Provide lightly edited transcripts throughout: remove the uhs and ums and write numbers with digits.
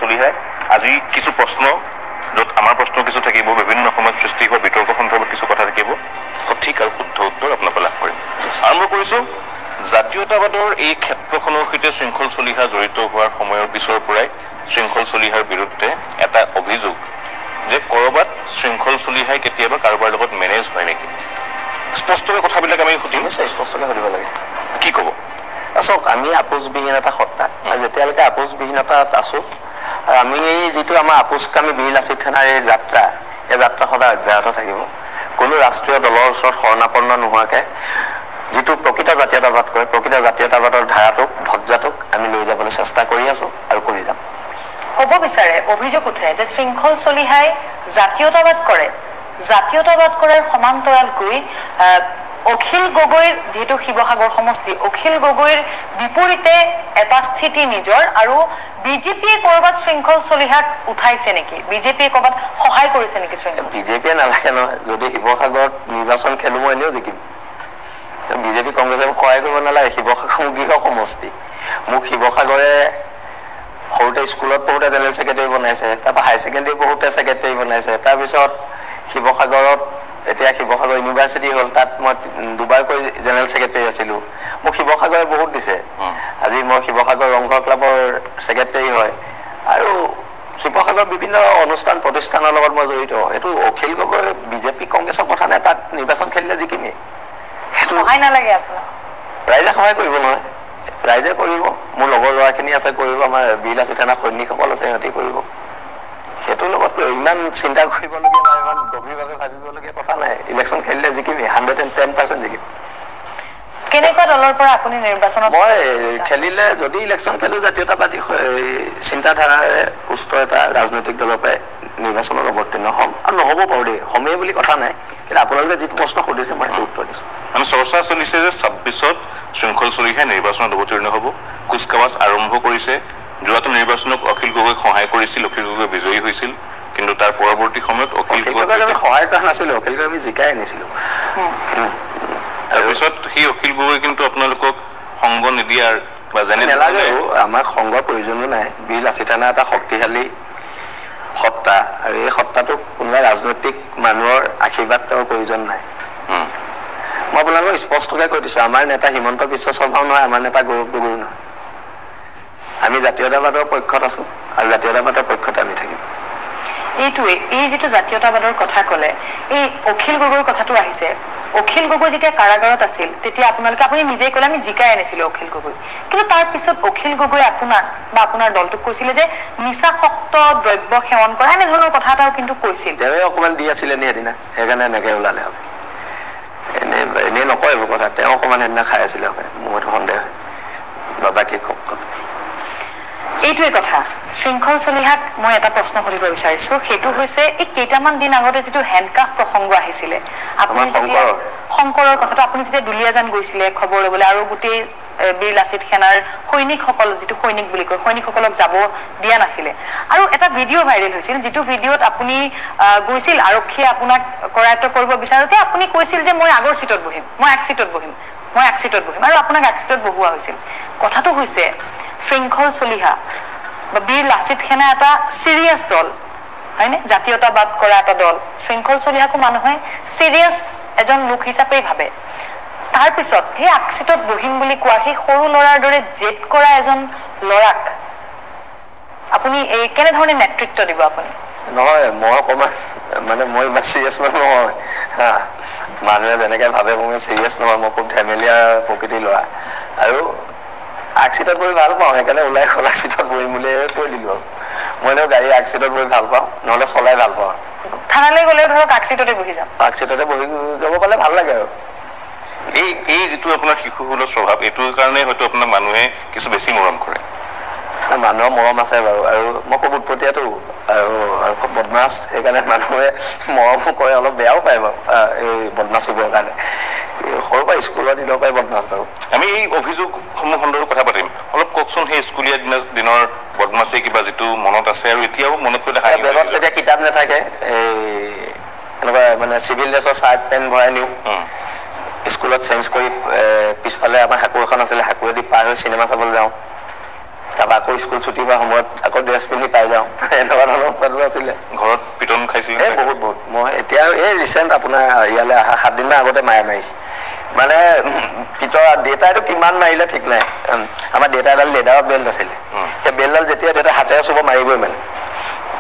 চলিহাই আজি কিছু প্ৰশ্ন য'ত আমাৰ প্ৰশ্ন কিছু থাকিব বিভিন্ন সময়ত সৃষ্টি হোৱা বিতৰ্ক সন্দৰ্ভত কিছু কথা থাকিব সঠিক আৰু শুদ্ধ উত্তৰ আপোনালোকে লাভ কৰিম আৰম্ভ কৰিছোঁ জাতীয়তাবাদৰ এই ক্ষেত্ৰখনৰ সৈতে শৃংখল চলিহা জড়িত হোৱাৰ সময়ৰ পিছৰ পৰাই শৃংখল চলিহাৰ বিৰুদ্ধে এটা অভিযোগ যে কৰবাত শৃংখল চলিহাই কেতিয়াবা কাৰোবাৰ লগত মেনেজ হয় নেকি স্পষ্টকৈ কথাবিলাক আমি সুধিম স্পষ্টকৈ সুধিব লাগে কি ক'ব চাওক আমি আপোচবিহীনতা সত্তা আৰু যেতিয়ালৈকে আপোচবিহীনতাত আছো আৰু আমি এই যিটো আমাৰ আপোচকামী বীৰ লাচিত সেনাৰ এই যাত্ৰা সদায় অব্যাহত থাকিব কোনো ৰাষ্ট্ৰীয় দলৰ ওচৰত শৰণাপন্ন নোহোৱাকৈ যিটো প্ৰকৃত জাতীয়তাবাদ কৰে প্ৰকৃত জাতীয়তাবাদৰ ধাৰাটোক ধ্বজাটোক আমি লৈ যাবলৈ চেষ্টা কৰি আছো আৰু কৰি যাম ক'ব বিচাৰে অভিযোগ উঠে যে শৃংখল চলিহাই জাতীয়তাবাদ কৰাৰ সমান্তৰালকৈ অখিল গগৈৰ যেহেতু শিৱসাগৰ সমষ্টি অখিল গগৈৰ বিপৰীতে এটা স্থিতি নিজৰ আৰু বিজেপিয়ে কৰবাত শৃংখল চলিহাক উঠাইছে নেকি বিজেপিয়ে কৰবাত সহায় কৰিছে নেকি শৃংখল বিজেপিয়ে নালাগে নহয় যদি শিৱসাগৰত নিৰ্বাচন খেলো মই এনেও জিকিম বিজেপি কংগ্ৰেছে সহায় কৰিব নালাগে শিৱসাগৰ গৃহ সমষ্টি মোক শিৱসাগৰে সৰুতে স্কুলত পঢ়োতে জেনেৰেল ছেক্ৰেটাৰী বনাইছে তাৰপৰা হাই ছেকেণ্ডেৰী পঢ়োতে ছেক্ৰেটাৰী বনাইছে তাৰপিছত শিৱসাগৰত এতিয়া শিৱসাগৰ ইউনিভাৰ্চিটি হ'ল তাত মই দুবাৰকৈ জেনেৰেল ছেক্ৰেটাৰী আছিলোঁ মোক শিৱসাগৰে বহুত দিছে আজি মই শিৱসাগৰ ৰংঘৰ ক্লাবৰ ছেক্ৰেটাৰী হয় আৰু শিৱসাগৰ বিভিন্ন অনুষ্ঠান প্ৰতিষ্ঠানৰ লগত মই জড়িত এইটো অখিল গগৈ বিজেপি কংগ্ৰেছৰ কথা নাই তাত নিৰ্বাচন খেলিলে জিকিমেই সেইটো সহায় নালাগে আপোনাৰ ৰাইজে সহায় কৰিব নহয় ৰাইজে কৰিব মোৰ লগৰ ল'ৰাখিনি আছে কৰিব আমাৰ বীৰ লাচিত সেনা সৈনিকসকল আছে সিহঁতি কৰিব সেইটোৰ লগত ইমান চিন্তা কৰিবলগীয়া বা ইমান গভীৰভাৱে ভাবিবলগীয়া কথা নাই ইলেকশ্যন খেলিলে জিকিমেই 110% জিকিম কেনেকুৱা দলৰ পৰা আপুনি নিৰ্বাচনত মই খেলিলে যদি ইলেকশ্যন খেলো জাতীয়তাবাদী চিন্তাধাৰাৰে পুষ্ট এটা ৰাজনৈতিক দলৰ পৰাই নিৰ্বাচনত অৱতীৰ্ণ হ'ম আৰু নহ'ব পাৰোঁ দেই হমেই বুলি কথা নাই কিন্তু আপোনালোকে যিটো প্ৰশ্ন সুধিছে মই সেইটো উত্তৰ দিছোঁ মানে চৰ্চা চলিছে যে 26ত শৃংখল চলিহাই নিৰ্বাচনত অৱতীৰ্ণ হ'ব কুচকাৱাজ আৰম্ভ কৰিছে যোৱাটো নিৰ্বাচনক অখিল গগৈক সহায় কৰিছিল অখিল গগৈ বিজয়ী হৈছিল কিন্তু তাৰ পৰৱৰ্তী সময়ত অখিল গগৈক আমি সহায় কৰা নাছিলোঁ অখিল গগৈ আমি জিকাই আনিছিলোঁ তাৰপিছত সেই অখিল গগৈ কিন্তু আপোনালোকক সংগ নিদিয়াৰ বা যেনে নালাগে আমাক সংগৰ প্ৰয়োজনো নাই বীৰ লাচিত সেনা এটা শক্তিশালী সত্তা আৰু এই সত্তাটোক কোনোবা ৰাজনৈতিক মানুহৰ আশীৰ্বাদ তেওঁৰ প্ৰয়োজন নাই মই আপোনালোকক স্পষ্টকৈ কৈ দিছোঁ আমাৰ নেতা হিমন্ত বিশ্ব শৰ্মাও নহয় আমাৰ নেতা গৌৰৱ গগৈ নহয় আমি জাতীয়তাবাদৰ পক্ষত আছোঁ আৰু জাতীয়তাবাদৰ পক্ষতে আমি থাকিম এইটোৱে এই যিটো জাতীয়তাবাদৰ কথা ক'লে এই অখিল গগৈৰ কথাটো আহিছে অখিল গগৈ যেতিয়া কাৰাগাৰত আছিল তেতিয়া আপুনি নিজেই ক'লে আমি জিকাই আনিছিলোঁ অখিল গগৈ কিন্তু তাৰ পিছত অখিল গগৈ আপোনাক বা আপোনাৰ দলটোক কৈছিলে যে নিচাসক্ত দ্ৰব্য সেৱন কৰা এনেধৰণৰ কথা এটাও কিন্তু কৈছিল তেওঁৱে অকণমান দি আছিলে নি সেইদিনা সেইকাৰণে এনেকৈ ওলালে হবে এনেই নকয় এইবোৰ কথা তেওঁ অকণমান সেইদিনা খাই আছিলে হবে মোৰ এইটো সন্দেহ হয় বা বাকী কওক এইটোৱে কথা শৃংখল চলিহাক মই এটা প্ৰশ্ন সুধিব বিচাৰিছো সেইটো হৈছে এই কেইটামান দিন আগতে যিটো হেণ্ডকাফ প্ৰসংগ আহিছিলে আপুনি যেতিয়া শংকৰৰ কথাটো আপুনি যেতিয়া দুলীয়াজান গৈছিলে খবৰ ল'বলৈ আৰু গোটেই বীৰ লাচিত সেনাৰ সৈনিকসকল যিটো সৈনিক বুলি কয় সৈনিকসকলক যাব দিয়া নাছিলে আৰু এটা ভিডিঅ' ভাইৰেল হৈছিল যিটো ভিডিঅ'ত আপুনি গৈছিল আৰক্ষীয়ে আপোনাক কৰায়ত্ব কৰিব বিচাৰোতে আপুনি কৈছিল যে মই আগৰ চিটত বহিম মই এক চিটত বহিম আৰু আপোনাক এক চিটত বহোৱা হৈছিল কথাটো হৈছে শৃংখল চলিহা বা বীৰ লাচিত সেনা এটা চিৰিয়াছ দল হয়নে জাতীয়তাবাদ কৰা এটা দল শৃংখল চলিহাকো মানুহে চিৰিয়াছ এজন লোক হিচাপেই ভাবে তাৰপিছত সেই আকচিটত বহিম বুলি কোৱা সেই সৰু ল'ৰাৰ দৰে জেদ কৰা এজন ল'ৰাক আপুনি এই কেনেধৰণে নেতৃত্ব দিব আপুনি নহয় মই অকণমান মানে মই ইমান চিৰিয়াছ মানুহ নহয় হা মানুহে যেনেকৈ ভাবে মই চিৰিয়াছ নহয় মই খুব ধেমেলীয়া প্ৰকৃতিৰ ল'ৰা আৰু আকচিটত বহি ভাল পাওঁ সেইকাৰণে ওলাই খোলা চিটত বহিম বুলি কৈ দিলোঁ আৰু মই এনেও গাড়ী আকচিটত বহি ভাল পাওঁ নহ'লে চলাই ভাল পাওঁ থানালৈ গ'লে ধৰক আকচিটতে বহি যাম আকচিটতে বহি যাব পালে ভাল লাগে আৰু এই যিটো আপোনাৰ শিশুসুলভ স্বভাৱ এইটোৰ কাৰণে হয়তো আপোনাৰ মানুহে কিছু বেছি মৰম কৰে মানুহৰ মৰম আছে বাৰু আৰু মই খুব উৎপতীয়াটো আৰু খুব বদমাছ সেইকাৰণে মানুহে মৰমো কৰে অলপ বেয়াও পায় বাৰু এই বদমাছিবৰ কাৰণে সৰুৰ পৰা স্কুলৰ দিনৰ পৰাই বদমাছ বাৰু আমি এই অভিযোগসমূহ সন্দৰ্ভত কথা পাতিম অলপ কওকচোন সেই স্কুলীয়া দিনৰ বদমাছি কিবা যিটো মনত আছে আৰু এতিয়াও মনত পৰিলে বেগত তেতিয়া কিতাপ নাথাকে এই এনেকুৱা মানে চিভিল ড্ৰেছৰ চাৰ্ট পেণ্ট ভৰাই নিওঁ স্কুলত চেঞ্জ কৰি পিছফালে আমাৰ হাকুৰ এখন আছিলে হাকুৰেদি পাৰ হৈ চিনেমা চাবলৈ যাওঁ তাৰপৰা আকৌ স্কুল ছুটি হোৱাৰ সময়ত আকৌ ড্ৰেছ পিন্ধি পাই যাওঁ এনেকুৱা ধৰণৰ উৎপাতো আছিলে ঘৰত পিটন খাইছিলে এই বহুত মই এতিয়া এই ৰিচেণ্ট আপোনাৰ ইয়ালৈ অহা 7 দিনমান আগতে মায়ে মাৰিছে মানে পিতৰ দেউতাইতো কিমান মাৰিলে ঠিক নাই আমাৰ দেউতা এডাল লেডাৰৰ বেল্ট আছিলে সেই বেল্টডাল যেতিয়া দেউতাই হাতেৰে চুব মাৰিবই মানে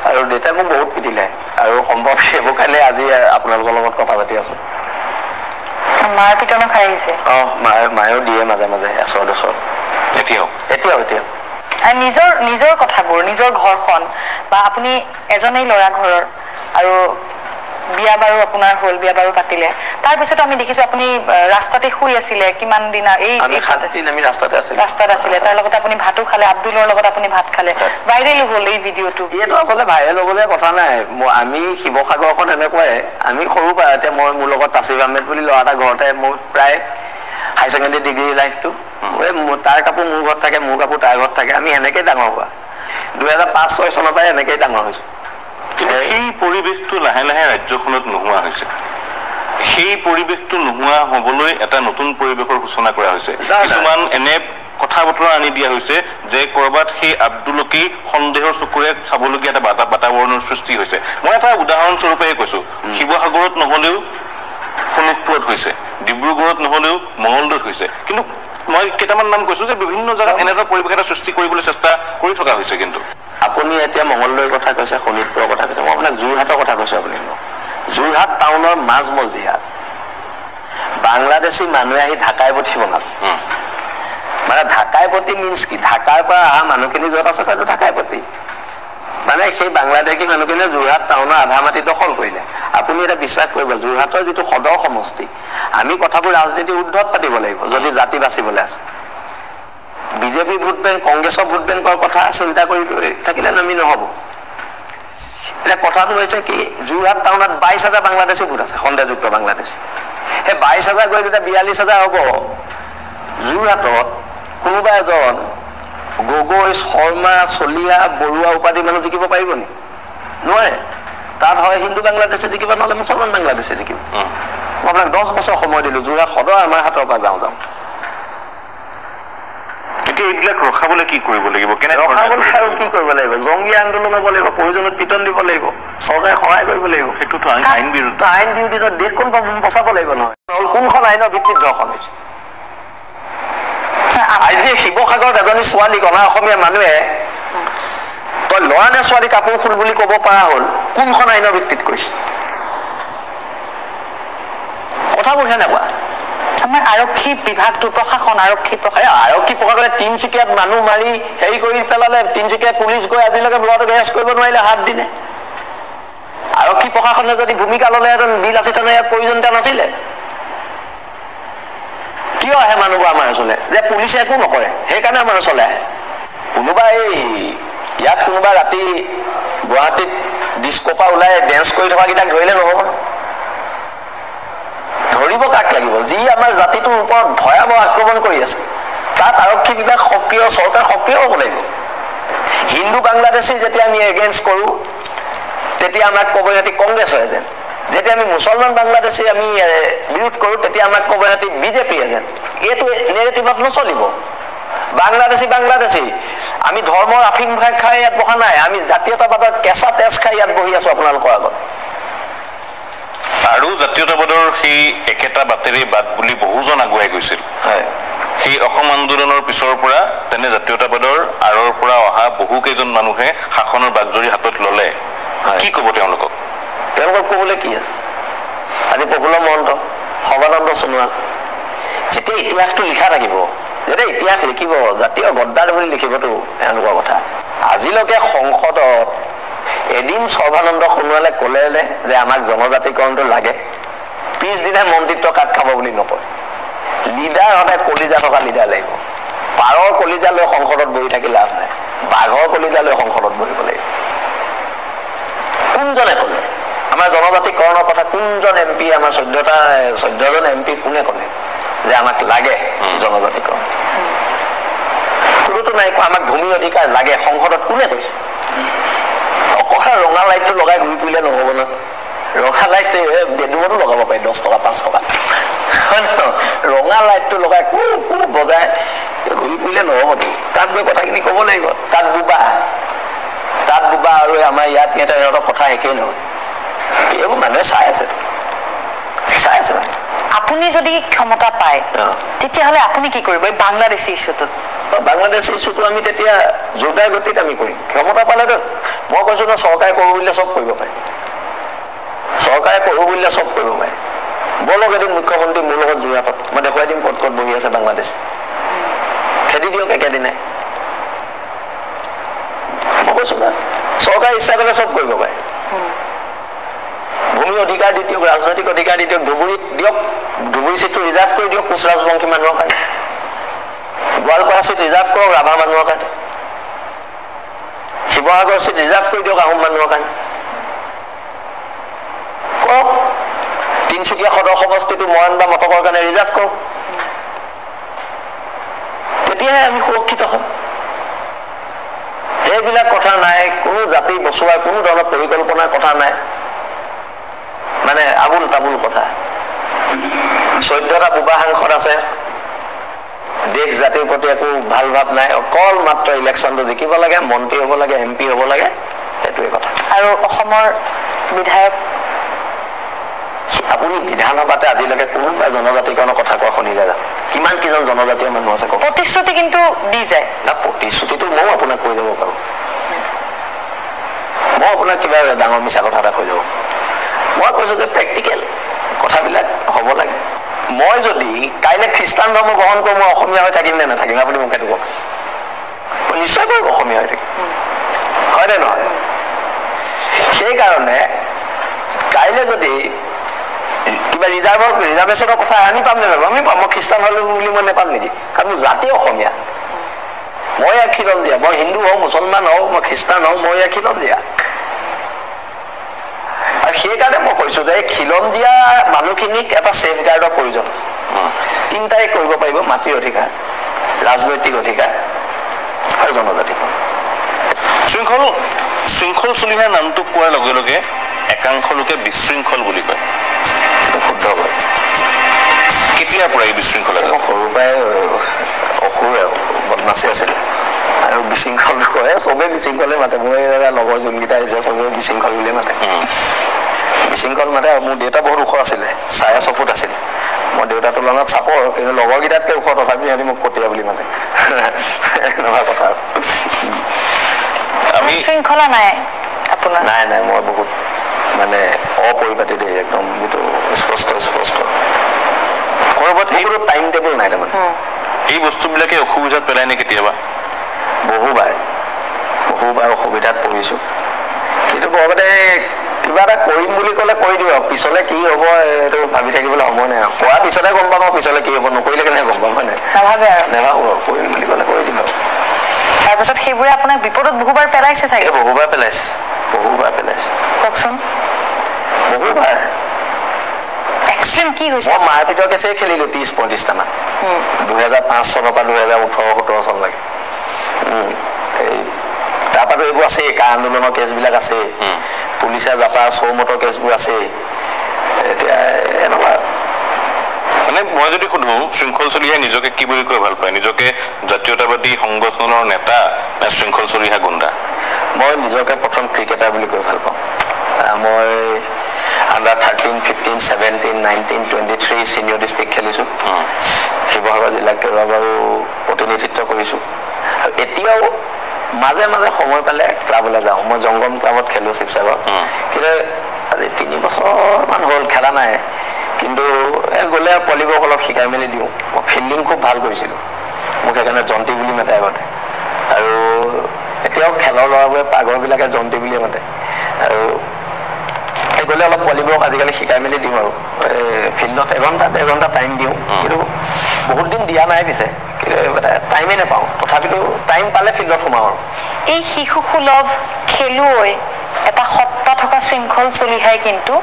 আৰু দেউতাই মোক বহুত পিটিলে আৰু সম্ভৱ সেইবোৰ কাৰণে আজি আপোনালোকৰ লগত কথা পাতি আছো মাৰ পিটনো খাই আহিছে মায়েও দিয়ে মাজে মাজে ওচৰত এতিয়াও নিজৰ কথাবোৰ নিজৰ ঘৰখন বা আপুনি এজনেই ল'ৰা ঘৰৰ আৰু বিয়া বাৰু আপোনাৰ হ'ল বিয়া বাৰু পাতিলে তাৰপিছত আমি দেখিছো আপুনি ৰাস্তাতে শুই আছিলে কিমান দিন আমি ৰাস্তাত আছিলে তাৰ লগতে আপুনি ভাতো খালে আব্দুলৰ লগত আপুনি ভাত খালে ভাইৰেল হ'ল এই ভিডিঅ'টো এইটো আচলতে ভাইৰেল হ'বলৈ কথা নাই আমি শিৱসাগৰখন এনেকুৱাই আমি সৰুৰ পৰা এতিয়া মই মোৰ লগত তাছিফ আহমেদ বুলি ল'ৰা এটা ঘৰতে মোৰ প্ৰায় হাই ছেকেণ্ডেৰী ডিগ্ৰী লাইফটো তাৰ কাপোৰ মোৰ ঘৰত থাকে মোৰ কাপোৰ তাৰ ঘৰত থাকে আমি এনেকেই ডাঙৰ হোৱা 2005-06 চনৰ পৰাই এনেকেই ডাঙৰ হৈছো কিন্তু সেই পৰিৱেশটো লাহে লাহে ৰাজ্যখনত নোহোৱা হৈছে সেই পৰিৱেশটো নোহোৱা হ'বলৈ এটা নতুন পৰিৱেশৰ সূচনা কৰা হৈছে কিছুমান এনে কথা বতৰা আনি দিয়া হৈছে যে কৰবাত সেই আব্দুলকেই সন্দেহৰ চকুৰে চাবলগীয়া এটা বাতাবৰণৰ সৃষ্টি হৈছে মই এটা উদাহৰণস্বৰূপে কৈছো শিৱসাগৰত নহলেও শোণিতপুৰত হৈছে ডিব্ৰুগড়ত নহলেও মঙলদৈত হৈছে কিন্তু মই কেইটামান নাম কৈছো যে বিভিন্ন জায়গাত এনে এটা পৰিৱেশ এটা সৃষ্টি কৰিবলৈ চেষ্টা কৰি থকা হৈছে কিন্তু আপুনি এতিয়া মঙলদৈৰ কথা কৈছে শোণিতপুৰৰ কথা কৈছে মই আপোনাক যোৰহাটৰ কথা কৈছো আপুনি যোৰহাট টাউনৰ মাজমজিয়াত বাংলাদেশী মানুহে আহি ঢাকাই পতি বনাল মানে ঢাকাই পতি মিন্স কি ঢাকাৰ পৰা অহা মানুহখিনি য'ত আছে তাতো ঢাকাই পতি মানে সেই বাংলাদেশী মানুহখিনিয়ে যোৰহাট টাউনৰ আধা মাটি দখল কৰিলে আপুনি এটা বিশ্বাস কৰিব যোৰহাটৰ যিটো সদৰ সমষ্টি আমি কথাবোৰ ৰাজনীতি উদ্ধত পাতিব লাগিব যদি জাতি বাচিবলৈ আছে বিজেপি ভোট বেংক কংগ্ৰেছৰ ভোট বেংকৰ কথা চিন্তা কৰি থাকিলে আমি নহব এতিয়া কথাটো হৈছে কি যোৰহাট টাউনত 22,000 বাংলাদেশী ভোট আছে সন্দেহযুক্ত বাংলাদেশী সেই 22,000 গৈ যেতিয়া 42,000 হ'ব যোৰহাটত কোনোবা এজন গগৈ শৰ্মা চলিহা বৰুৱা উপাধি মানুহ জিকিব পাৰিব নি নোৱাৰে তাত হয় হিন্দু বাংলাদেশী জিকিব নহলে মুছলমান বাংলাদেশী জিকিব মই আপোনাক 10 বছৰ সময় দিলো যোৰহাট সদৰ আমাৰ হাতৰ পৰা যাওঁ এতিয়া এইবিলাক ৰখাবলৈ কি কৰিব লাগিব ৰখাবলৈ আৰু কি কৰিব লাগিব জংগী আন্দোলন হ'ব লাগিব প্ৰয়োজনত পিটন দিব লাগিব চৰকাৰে সহায় কৰিব লাগিব সেইটোতো আইন বিৰুদ্ধ দেশখন বচাব লাগিব নহয় কোনখন আইনৰ ভিত্তিত ধৰ্ষণ হৈছে আজি শিৱসাগৰত এজনী ছোৱালীক অনা অসমীয়া মানুহে তই ল'ৰা নে ছোৱালী কাপোৰ খুল বুলি ক'ব পৰা হ'ল কোনখন আইনৰ ভিত্তিত কৈছে কথাবোৰ সেনেকুৱা আমাৰ আৰক্ষী বিভাগটো প্ৰশাসন আৰক্ষী প্ৰশাসনে তিনচুকীয়াত মানুহ মাৰি হেৰি কৰি পেলালে তিনচুকীয়া পুলিচ গৈ আজিলৈকে ল'ৰাটোক এৰেষ্ট কৰিব নোৱাৰিলে 7 দিনে আৰক্ষী প্ৰশাসনে যদি ভূমিকা ল'লেহেঁতেন বিল আছে তেনে ইয়াত প্ৰয়োজনীয়তা নাছিলে কিয় আহে মানুহবোৰ আমাৰ ওচৰলে যে পুলিচে একো নকৰে সেইকাৰণে আমাৰ ওচৰলে আহে কোনোবা ইয়াত কোনোবা ৰাতি গুৱাহাটীত ডিস্কো পৰা ওলাই ডেন্স কৰি থকা কেইটাক ধৰিলে নহব ধৰিব কাক লাগিব যি আমাৰ জাতিটোৰ ওপৰত ভয়াৱহ আক্ৰমণ কৰি আছে তাত আৰক্ষী বিভাগ সক্ৰিয় চৰকাৰ সক্ৰিয় হ'ব লাগিব হিন্দু বাংলাদেশী যেতিয়া আমি এগেইনষ্ট কৰো তেতিয়া আমাক ক'ব সিহঁতি কংগ্ৰেছ হয় যেন যেতিয়া আমি মুছলমান বাংলাদেশী আমি বিৰোধ কৰো তেতিয়া আমাক ক'ব সিহঁতি বিজেপি এজেণ্ট এইটো নেৰেটিভত নচলিব বাংলাদেশী আমি ধৰ্মৰ আফিং খাই ইয়াত বহা নাই আমি জাতীয়তাবাদৰ কেঁচা তেজ খাই ইয়াত বহি আছো আপোনালোকৰ আগত আৰু জাতীয়তাবাদৰ সেই একেটা বাটেৰে বাট বুলি বহুজন আগুৱাই গৈছিল সেই অসম আন্দোলনৰ পিছৰ পৰা তেনে জাতীয়তাবাদৰ আঁৰৰ পৰা অহা বহু কেইজন মানুহে শাসনৰ বাগজৰী হাতত ললে কি ক'ব তেওঁলোকক ক'বলৈ কি আছে আজি প্ৰফুল্ল মহন্ত সৰ্বানন্দ সোণোৱাল যেতিয়া ইতিহাসটো লিখা থাকিব যেতিয়া ইতিহাস লিখিব জাতীয় গদ্দাৰ বুলি লিখিবতো এওঁলোকৰ কথা আজিলৈকে সংসদত এদিন সৰ্বানন্দ সোণোৱালে ক'লে যে আমাক জনজাতিকৰণটো লাগে পিছদিনা মন্ত্ৰিত্ব কাট খাব বুলি নকয় লিডাৰ সদায় কলিজা থকা লিডাৰ লাগিব পাৰৰ কলিজা লৈ সংসদত বহি থাকি লাভ নাই বাঘৰ কলিজা লৈ সংসদত বহিব লাগিব কোনজনে ক'লে আমাৰ জনজাতিকৰণৰ কথা কোনজন এমপি আমাৰ 14জন এমপি কোনে ক'লে যে আমাক লাগে জনজাতিকৰণ কোনোতো নাই আমাক ভূমি অধিকাৰ লাগে সংসদত কোনে কৈছে অকল ৰঙা লাইটটো লগাই ঘূৰি ফুৰিলে নহ'ব ন ৰঙা লাইট বেডৰুমতো লগাব পাৰি 10 টকা 5 টকা ৰঙা লাইটটো লগাই কু কু বজাই ঘূৰি ফুৰিলে নহ'বতো তাত গৈ কথাখিনি ক'ব লাগিব তাত বুবা আৰু আমাৰ ইয়াত সিহঁতৰ কথা একেই নহয় এইবোৰ মানুহে চাই আছে আপুনি যদি ক্ষমতা পায় তেতিয়াহ'লে আপুনি কি কৰিব এই বাংলাদেশী ইছ্যুটোত বাংলাদেশী ইছ্যুটো আমি তেতিয়া জোৰদাৰ গতিত আমি কৰিম ক্ষমতা পালেতো মই কৈছো ন চৰকাৰে কৰো বুলিলে চব কৰিব পাৰে বলক এদিন মুখ্যমন্ত্ৰী মোৰ লগত যোৰহাটত মই দেখুৱাই দিম ক'ত ক'ত বহি আছে বাংলাদেশ খেদি দিয়ক একেদিনাই মই কৈছো না চৰকাৰে ইচ্ছা কৰিলে চব কৰিব পাৰে ভূমি অধিকাৰ দি দিয়ক ৰাজনৈতিক অধিকাৰ দি দিয়ক ধুবুৰীত দিয়ক ধুবুৰী চিটটো ৰিজাৰ্ভ কৰি দিয়ক কোচ ৰাজবংশী মানুহৰ কাৰণে গোৱালপাৰা চিট ৰিজাৰ্ভ কৰক ৰাভা মানুহৰ কাৰণে শিৱসাগৰ চিট ৰিজাৰ্ভ কৰি দিয়ক আহোম মানুহৰ কাৰণে কৰক তিনিচুকীয়া সদৰ সমষ্টিটো মৰাণ বা মটকৰ কাৰণে ৰিজাৰ্ভ কৰক তেতিয়াহে আমি সুৰক্ষিত হ'ম সেইবিলাক কথা নাই কোনো জাতি বচোৱাৰ কোনো ধৰণৰ পৰিকল্পনাৰ কথা নাই মানে আবুল তাবুল কথা 14টা বুবা সাংসদ আছে দেশ জাতিৰ প্ৰতি একো ভাল ভাৱ নাই অকল মাত্ৰ ইলেকশ্যনটো জিকিব লাগে মন্ত্ৰী হ'ব লাগে MP হ'ব লাগে সেইটোৱে কথা আৰু অসমৰ বিধায়ক আপুনি বিধানসভাতে আজিলৈকে কোনোবা জনজাতিকৰণৰ কথা কোৱা শুনিলে জানো কিমান কিজন জনজাতীয় মানুহ আছে কওক প্ৰতিশ্ৰুতি কিন্তু দি যায় না প্ৰতিশ্ৰুতিটো ময়ো আপোনাক কৈ যাব পাৰোঁ মই আপোনাক কিবা ডাঙৰ মিছা কথা এটা কৈ যাব মই কৈছো যে প্ৰেক্টিকেল কথাবিলাক হ'ব লাগে মই যদি কাইলৈ খ্ৰীষ্টান ধৰ্ম গ্ৰহণ কৰোঁ মই অসমীয়া হৈ থাকিম নে নাথাকিম আপুনি মোক সেইটো কওক মই নিশ্চয়কৈ অসমীয়া হৈ থাকিম হয়নে নহয় সেইকাৰণে কাইলৈ যদি কিবা ৰিজাৰ্ভেশ্যনৰ কথা আমি পাম নে নাপাম আমি পাম মই খ্ৰীষ্টান হ'লো বুলি মই নেপাম নেকি কাৰণ মোৰ জাতি অসমীয়া মই খিলন দিয়া মই হিন্দু হওঁ মুছলমান হওঁ মই খ্ৰীষ্টান হওঁ মই খিলন দিয়া আৰু সেইকাৰণে মই কৈছো যে খিলঞ্জীয়া মানুহখিনিক এটা ছেফ গাৰ্ডৰ প্ৰয়োজন আছে তিনিটাই কৰিব পাৰিব মাটিৰ অধিকাৰ ৰাজনৈতিক অধিকাৰ আৰু জনজাতিকৰণ শৃংখল চলিহা নামটো কোৱাৰ লগে লগে একাংশ লোকে বিশৃংখল বুলি কয় শুদ্ধ কয় কেতিয়াৰ পৰা এই বিশৃংখলতা সৰুৰ পৰাই অসুৰ বদমাচি আছিলে আৰু বিশৃংখল কয় চবে বিশৃংখলে মাতে মোৰ লগৰ যোনকেইটা আহিছে চবে বিশৃংখল বুলিয়ে মাতে বিশৃংখল মাতে মোৰ দেউতা বহুত ওখ আছিলে 6.5 ফুট আছিল মই দেউতাৰ তুলনাত চাপৰ কিন্তু লগৰকেইটাতকৈ ওখ তথাপি সিহঁতি মোক কটীয়া বুলি মাতে এনেকুৱা কথা আমি শৃংখলা নাই আপোনাৰ নাই মই বহুত মানে অপৰিপাটি দেই একদম যিটো স্পষ্ট কৰবাত এইবোৰ টাইম টেবল নাই তাৰমানে এই বস্তুবিলাকে অসুবিধাত পেলাই নে কেতিয়াবা বহুবাৰ অসুবিধাত পৰিছো কিন্তু বৰবাদে কিবা এটা কৰিম বুলি ক'লে কৰি দিওঁ পিছলে কি হ'ব এইটো ভাবি থাকিবলৈ সময় নাই কোৱাৰ পিছতে গম পাম পিছলে কি হ'ব নকৰিলে কেনেকৈ গম পাম হয় নাই নাভাবো কৰিম বুলি ক'লে কৰি দিম আৰু তাৰপিছত সেইবোৰে আপোনাক বিপদত বহুবাৰ পেলাইছে চাগে বহুবাৰ পেলাইছে কওকচোন বহুবাৰ এক্সট্ৰিম কি হৈছে মই মাৰপিটৰ কেছেই খেলিলো 30-35টা মান 2005 চনৰ পৰা 2018-17 চনলৈকে তাৰপৰাতো এইবোৰ আছে কা আন্দোলনৰ কেছবিলাক আছে পুলিচে জাপা চৌমতৰ কেছবোৰ আছে এতিয়া এনেকুৱা মানে মই যদি সুধো শৃংখল চলিহা নিজকে কি বুলি কৈ ভাল পায় নিজকে জাতীয়তাবাদী সংগঠনৰ নেতা নে শৃংখল চলিহা গুণ্ডা মই নিজকে প্ৰথম ক্ৰিকেটাৰ বুলি কৈ ভাল পাওঁ মই আণ্ডাৰ 13, 15, 17, 19, 23 চিনিয়ৰ ডিষ্ট্ৰিক্ট খেলিছোঁ শিৱসাগৰ জিলাক কেইবাবাৰো প্ৰতিনিধিত্ব কৰিছোঁ আৰু এতিয়াও মাজে মাজে সময় পালে ক্লাবলৈ যাওঁ মই জংগম ক্লাবত খেলোঁ শিৱসাগৰ কিন্তু আজি 3 বছৰমান হ'ল খেলা নাই কিন্তু গ'লে পোৱালিবোৰক অলপ শিকাই মেলি দিওঁ মই ফিল্ডিং খুব ভাল কৰিছিলোঁ মোক সেইকাৰণে জন্তি বুলি মাতে আগতে আৰু এতিয়াও খেলৰ ল'ৰাবোৰে পাগৰবিলাকে জন্তি বুলিয়ে মাতে আৰু গ'লে অলপ পোৱালিবোৰক আজিকালি শিকাই মেলি দিওঁ আৰু ফিল্ডত 1-1.5 ঘণ্টা টাইম দিওঁ কিন্তু বহুত দিন দিয়া নাই পিছে কিন্তু টাইমেই নাপাওঁ তথাপিতো টাইম পালে ফিল্ডত সোমাওঁ আৰু এই শিশু সুলভ খেলুৱৈ এটা সত্তা থকা শৃংখল চলিহাই কিন্তু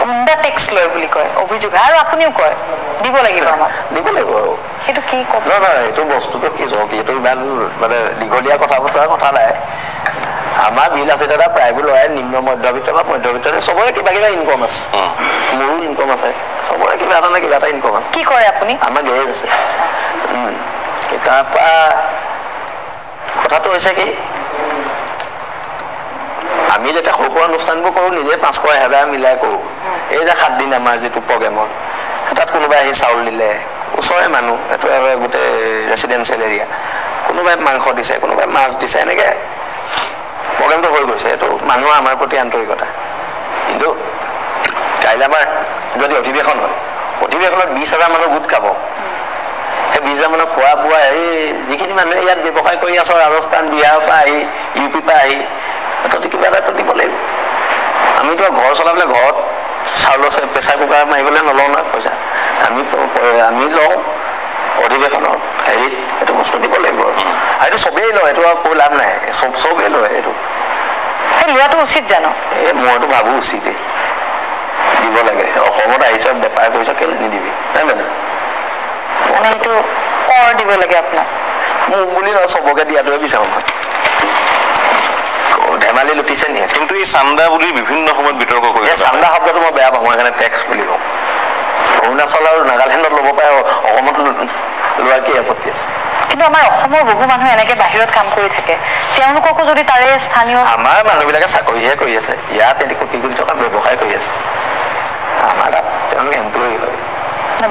গুণ্ডা টেক্স লয় বুলি কয় অভিযোগ আৰু আপুনিও কয় দিব লাগিব আমাক দিব লাগিব আৰু সেইটো কি ক'ব নহয় এইটো বস্তুটো কি চাওক এইটো ইমান মানে দীঘলীয়া কথা বতৰা কথা নাই আমাৰ বিল আছে দাদা, প্ৰায়বোৰ ল'ৰাই নিম্ন মধ্যবিত্ত বা মধ্যবিত্ত, চবৰে কিবা কিবা ইনকম আছে, মোৰো ইনকম আছে, চবৰে কিবা এটা নে কিবা এটা ইনকম আছে। কি কৰে আপুনি? আমাৰ গেৰেজ আছে। তাৰপৰা কথাটো হৈছে কি, আমি যেতিয়া সৰু সুৰা অনুষ্ঠানবোৰ কৰোঁ নিজে 500-1000 মিলাই কৰোঁ। এই যে 7 দিন আমাৰ যিটো প্ৰগ্ৰেমত, তাত কোনোবাই আহি চাউল দিলে, ওচৰৰে মানুহ, এইটো গোটেই ৰেচিডেঞ্চিয়েল এৰিয়া, কোনোবাই মাংস দিছে, কোনোবাই মাছ দিছে, এনেকৈ প্ৰগ্ৰেমটো হৈ গৈছে। এইটো মানুহৰ আমাৰ প্ৰতি আন্তৰিকতা। কিন্তু কাইলৈ আমাৰ যদি অধিৱেশন হয়, অধিৱেশনত 20,000 মানুহ গোট খাব, সেই 20,000 মানুহ খোৱা বোৱা, এই যিখিনি মানুহে ইয়াত ব্যৱসায় কৰি আছ, ৰাজস্থান বিহাৰৰ পৰা আহি, UP পৰা আহি, তহঁতি কিবা এটা দিব লাগিব। আমিতো ঘৰ চলাবলৈ ঘৰত চাউলৰ প্ৰেচাৰ কুকাৰ মাৰিবলৈ নলওঁ নহয় পইচা, আমি লওঁ অধিৱেশনত হেৰিত এইটো বস্তু দিব লাগিব। আৰু এইটো চবেই লয়, এইটো আৰু কৈ লাভ নাই, চবেই লয়। এইটো লোৱাটো উচিত জানো? মইতো ভাবো উচিতেই, দিব লাগে। অসমত আহিছ, বেপাৰ কৰিছ, কেলে নিদিবি? নাই জানো? মানে এইটো কৰ দিব লাগে আপোনাক? মোক বুলি নহয়, চবকে দিয়াটোৱে বিচাৰোঁ মই। ধেমালি লুটিছে নিয়ে। কিন্তু এই চান্দা বুলি বিভিন্ন সময়ত বিতৰ্ক কৰি, চান্দা শব্দটো মই বেয়া পাওঁ, মই সেইকাৰণে টেক্স বুলি কওঁ। অৰুণাচল আৰু নাগালেণ্ডত ল'ব পাৰে, অসমত লোৱাৰ কি আপত্তি আছে? কিন্তু আমাৰ অসমৰ বহু মানুহ এনেকে বাহিৰত কাম কৰি থাকে, তেওঁলোককো যদি তাৰে স্থানীয়, আমাৰ মানুহবিলাকে চাকৰিহে কৰি আছে, ইয়াত এটি কোটি কোটি টকা ব্যৱসায় কৰি আছে, আমাৰ তাত তেওঁলোকে এমপ্লয়ী হয়।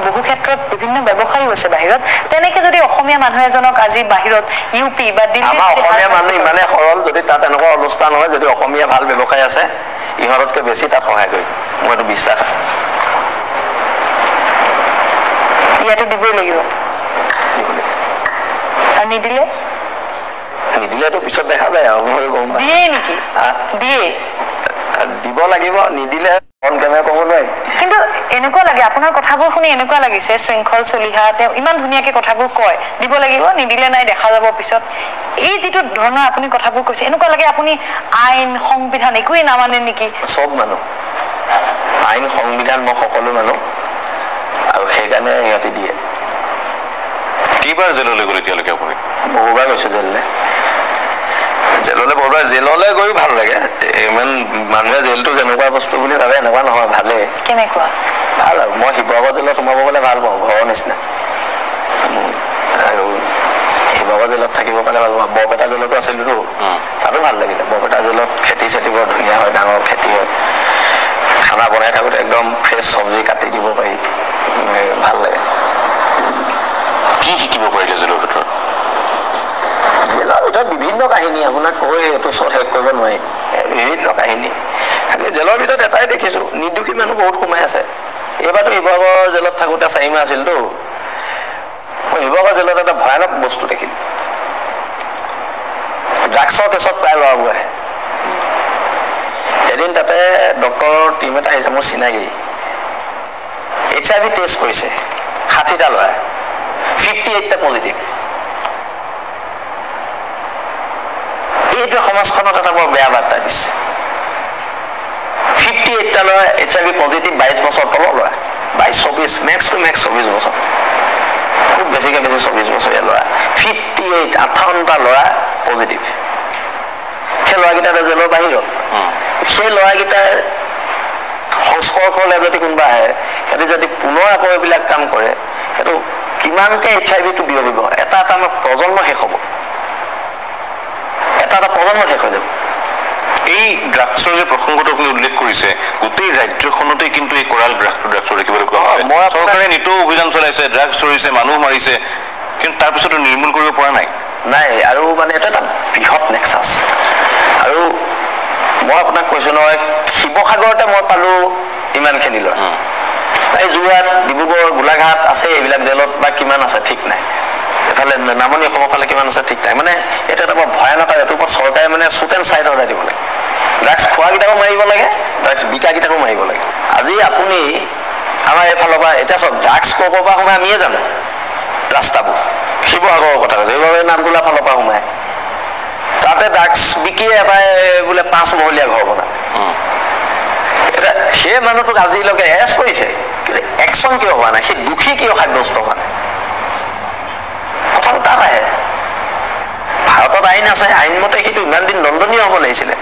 বহু ক্ষেত্ৰত বিভিন্ন ব্যৱসায়ী আছে বাহিৰত। তেনেকে যদি অসমীয়া মানুহ এজনক আজি বাহিৰত UP বা দিল্লী, আমাৰ অসমীয়া মানুহ ইমানেই সৰল, যদি তাত এনেকুৱা অনুষ্ঠান হয়, যদি অসমীয়া ভাল ব্যৱসায় আছে, ইহঁততকৈ বেছি তাত সহায় কৰিব, মোৰ এইটো বিশ্বাস আছে। ইয়াতো দিবই লাগিব, আৰু নিদিলেতো পিছত দেখা যায় আৰু মই গম পাওঁ। দিয়ে নেকি? দিয়ে, দিব লাগিব, নিদিলে অন কেমেৰা ক'ব নোৱাৰি। কিন্তু এনেকুৱা লাগে, আপোনাৰ কথাবোৰ শুনি এনেকুৱা লাগিছে, শৃংখল চলিহা তেওঁ ইমান ধুনীয়াকে কথাবোৰ কয়, দিব লাগিব, নিদিলে নাই দেখা যাব পিছত। এই যিটো ধৰণৰ আপুনি কথাবোৰ কৈছে, এনেকুৱা লাগে আপুনি আইন সংবিধান একোৱেই নামানে নেকি? চব মানুহ, আইন সংবিধান মই সকলো মানুহ, আৰু সেইকাৰণে সিহঁতি দিয়ে। কেইবাৰ জেললৈ গ'ল এতিয়ালৈকে আপুনি? বহুবাৰ গৈছো জেললৈ। বহুবাৰ জেললৈ গৈও ভাল লাগে। ইমান মানুহে জেলটো যেনেকুৱা বস্তু বুলি ভাবে এনেকুৱা নহয়, ভালেই। কেনেকুৱা? ভাল আৰু মই শিৱসাগৰ জেলত সোমাব গ'লে ভাল পাওঁ, ঘৰৰ নিচিনা। আৰু শিৱসাগৰ জেলত থাকিব পালে ভাল পাওঁ। বৰপেটা জেলতো আছিলোতো, তাতো ভাল লাগিলে। বৰপেটা জেলত খেতি চেতি বৰ ধুনীয়া হয়, ডাঙৰ খেতি হয়। খানা বনাই থাকোঁতে একদম ফ্ৰেছ চব্জি কাটি দিব পাৰি, ভাল লাগে। কি শিকিব পাৰিলে জেলৰ ভিতৰত? জেলৰ ভিতৰত বিভিন্ন কাহিনী, আপোনাক কৈ এইটো চব শেষ কৰিব নোৱাৰি, বিভিন্ন কাহিনী। খালি জেলৰ ভিতৰত এটাই দেখিছো, নিৰ্দোষী মানুহ বহুত সোমাই আছে। এইবাৰতো শিৱসাগৰ জেলত থাকোঁতে 4 মাহ আছিলতো, মই শিৱসাগৰ জেলত এটা ভয়ানক বস্তু দেখিলো। ড্ৰাগছৰ কেছত প্ৰায় ল'ৰাবোৰ আহে। এদিন তাতে ডক্টৰৰ টিম এটা আহিছে, মোৰ চিনাকি, HIV টেষ্ট কৰিছে 60টা ল'ৰাই, 58টা পজিটিভ। এইটো সমাজখনত এটা বৰ বেয়া বাৰ্তা দিছে। 58টা ল'ৰা HIV পজিটিভ, 22 বছৰ তলৰ ল'ৰা, 22-24, মেক্স টু মেক্স 24 বছৰ, খুব বেছিকে বেছি 24 বছৰীয়া ল'ৰা। 58টা ল'ৰা পজিটিভ। সেই ল'ৰাকেইটা জেলৰ বাহিৰত, সেই ল'ৰাকেইটাৰ সংস্পৰ্শলৈ যদি কোনোবা আহে, সিহঁতে যদি পুনৰ আকৌ এইবিলাক কাম কৰে, সেইটো কিমানকে HIV-টো বিয়পিব, এটা আমাৰ প্ৰজন্ম শেষ হ'ব, এটা প্ৰজন্ম শেষ হৈ যাব। এই ড্ৰাগছৰ যে প্ৰসংগটো আপুনি উল্লেখ কৰিছে, গোটেই ৰাজ্যখনতে কিন্তু এই কৰাল ড্ৰাগছৰ দেখিবলৈ পোৱা যায়। চৰকাৰে নিতৌ অভিযান চলাইছে, ড্ৰাগছ ধৰিছে, মানুহ মাৰিছে, কিন্তু তাৰপিছতো নিৰ্মূল কৰিব পৰা নাই। আৰু মানে এইটো এটা বৃহৎ নেক্সাছ। আৰু মই আপোনাক কৈছো নহয়, শিৱসাগৰতে মই পালো ইমানখিনি ল'ৰা, এই যোৰহাট, ডিব্ৰুগড়, গোলাঘাট আছে, এইবিলাক জেলত বা কিমান আছে ঠিক নাই, এফালে নামনি অসমৰ ফালে কিমান আছে ঠিক নাই। মানে এইটো এটা বৰ ভয়ানক, এইটোৰ ওপৰত চৰকাৰে মানে চুট এণ্ড চাইড অৰ্ডাৰ দিব লাগে। ড্ৰাগছ খোৱাকেইটাকো মাৰিব লাগে, ড্ৰাগছ বিকাকেইটাকো মাৰিব লাগে। আজি আপুনি আমাৰ এইফালৰ পৰা এতিয়া চব ড্ৰাগছ ক'ৰ পৰা সোমাই আমিয়ে জানো, ৰাস্তাবোৰ শিৱসাগৰৰ কথা কৈছে, এইবাবে নামগোলা ফালৰ পৰা সোমাই, তাতে ড্ৰাগছ বিকিয়ে এটাই বোলে 5 মহলীয়া ঘৰ বনায়। এতিয়া সেই মানুহটোক আজিলৈকে এৰেষ্ট কৰিছে, কিন্তু একশ্যন কিয় হোৱা নাই, সেই দোষী কিয় সাব্যস্ত হোৱা নাই, কথাটো তাত আহে। ভাৰতত আইন আছে, আইনমতে সেইটো ইমান দিন দণ্ডনীয় হ'ব লাগিছিলে।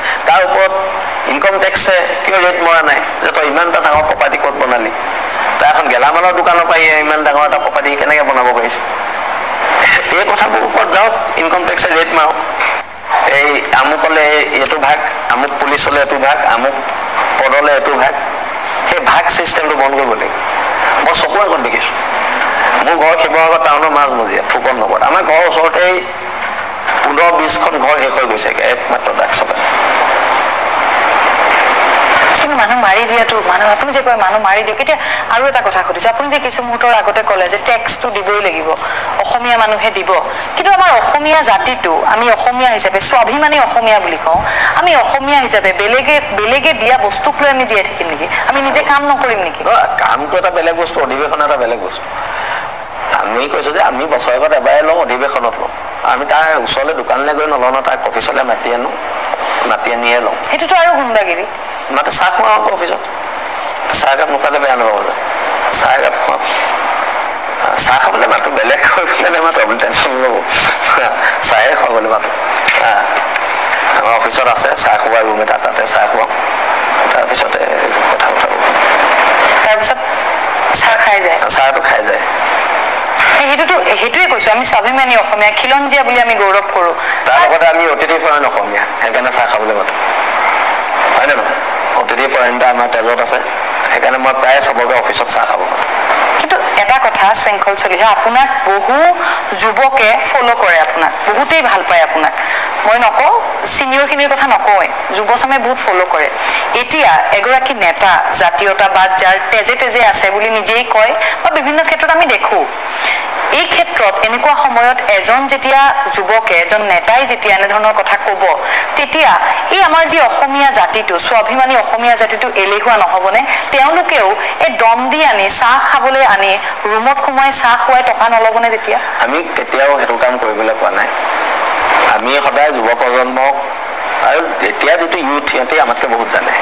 টেক্সে কিয় ৰেট মৰা নাই যে তই ইমান এটা ডাঙৰ প্ৰপাৰ্টি ক'ত বনালি, তই এখন গেলামালৰ দোকানৰ পৰা ইমান ডাঙৰ এটা প্ৰপাৰ্টি কেনেকৈ বনাব পাৰিছে। এই কথাবোৰ ওপৰত যাওক, ইনকম টেক্সে ৰেট মাৰক। এই আমুকলে এইটো ভাগ, আমুক পুলিচলে এইটো ভাগ, আমুক পদলে এইটো ভাগ, সেই ভাগ চিষ্টেমটো বন্ধ কৰিব লাগিব। মই চকুৰ আগত দেখিছোঁ। মোৰ ঘৰ শিৱসাগৰ টাউনৰ মাজমজিয়াত ফুকন নগৰত। আমাৰ ঘৰৰ ওচৰতেই 15-20খন ঘৰ শেষ হৈ গৈছে একমাত্ৰ ড্ৰাগছ চপাই। কিন্তু মানুহ মাৰি দিয়াটো, মানুহ আপুনি যে কয় মানুহ মাৰি দিয়ক, এতিয়া আৰু এটা কথা সুধিছো, আপুনি যে কিছু মুহূৰ্তৰ আগতে ক'লে যে টেক্সটো দিবই লাগিব, অসমীয়া মানুহে দিব, কিন্তু আমাৰ অসমীয়া জাতিটো, আমি অসমীয়া হিচাপে স্বাভিমানী অসমীয়া বুলি কওঁ, আমি অসমীয়া হিচাপে বেলেগে দিয়া বস্তুক লৈ আমি জীয়াই থাকিম নেকি? আমি নিজে কাম নকৰিম নেকি? কামটো এটা বেলেগ বস্তু, অধিৱেশন এটা বেলেগ বস্তু। আমি কৈছো যে আমি বছৰেকত এবাৰে লওঁ, অধিৱেশনত লওঁ। আমি তাৰ ওচৰলৈ দোকানলৈ গৈ নলওঁ ন, তাৰ অফিচলৈ মাতি আনিয়ে লওঁ। সেইটোতো আৰু গুণ্ডাগিৰি। মাতে চাহ খুৱাওঁ আকৌ অফিচত, চাহকাপ নোখোৱালে বেয়া নাপাব যে, চাহকাপ খুৱাওঁ। চাহ খাবলৈ মাতো, বেলেগ হৈ পেলাই নেমাতো, আপুনি টেনশ্যন নল'ব, চাহে খুৱাবলৈ মাতো। আমাৰ অফিচত আছে চাহ খোৱা ৰুম এটা, তাতে চাহ খুৱাওঁ, তাৰপিছতে কথা পতাব, তাৰপিছত চাহ খাই যায়, চাহটো খাই যায়। সেইটোৱে কৈছো, আমি স্বাভিমানী অসমীয়া, খিলঞ্জীয়া বুলি আমি গৌৰৱ কৰো। তাৰ লগতে আমি অতিথি পৰায়ণ অসমীয়া, সেইকাৰণে চাহ খাবলৈ মাতো, হয় নে নহয়? অতিথি পৰায়ণতা আমাৰ তেজত আছে, সেইকাৰণে মই প্ৰায় চবকে অফিচত চাহ খাব পাৰোঁ। কিন্তু এটা কথা শৃংখল চলিহা, আপোনাক বহু যুৱকে ফ'ল' কৰে, আপোনাক বহুতেই ভাল পায় আপোনাক। মই নকওঁ চিনিয়ৰখিনিৰ কথা নকওঁৱে, যুৱচামে বহুত ফ'ল' কৰে। এতিয়া এগৰাকী নেতা, জাতীয়তাবাদ যাৰ তেজে তেজে আছে বুলি নিজেই কয় বা বিভিন্ন ক্ষেত্ৰত আমি দেখো, এই ক্ষেত্ৰত এনেকুৱা সময়ত এজন যেতিয়া যুৱকে, এজন নেতাই যেতিয়া এনেধৰণৰ কথা ক'ব, তেতিয়া এই আমাৰ যি অসমীয়া জাতিটো, স্বাভিমানী অসমীয়া জাতিটো এলেহুৱা নহ'বনে? তেওঁলোকেও এই দম দি আনি চাহ খাবলৈ আনি ৰুমত সোমাই চাহ খুৱাই টকা নল'বনে তেতিয়া? আমি কেতিয়াও সেইটো কাম কৰিবলৈ পোৱা নাই। আমি সদায় যুৱ প্ৰজন্মক, আৰু এতিয়া যিটো ইউথ, সিহঁতে আমাতকৈ বহুত জানে।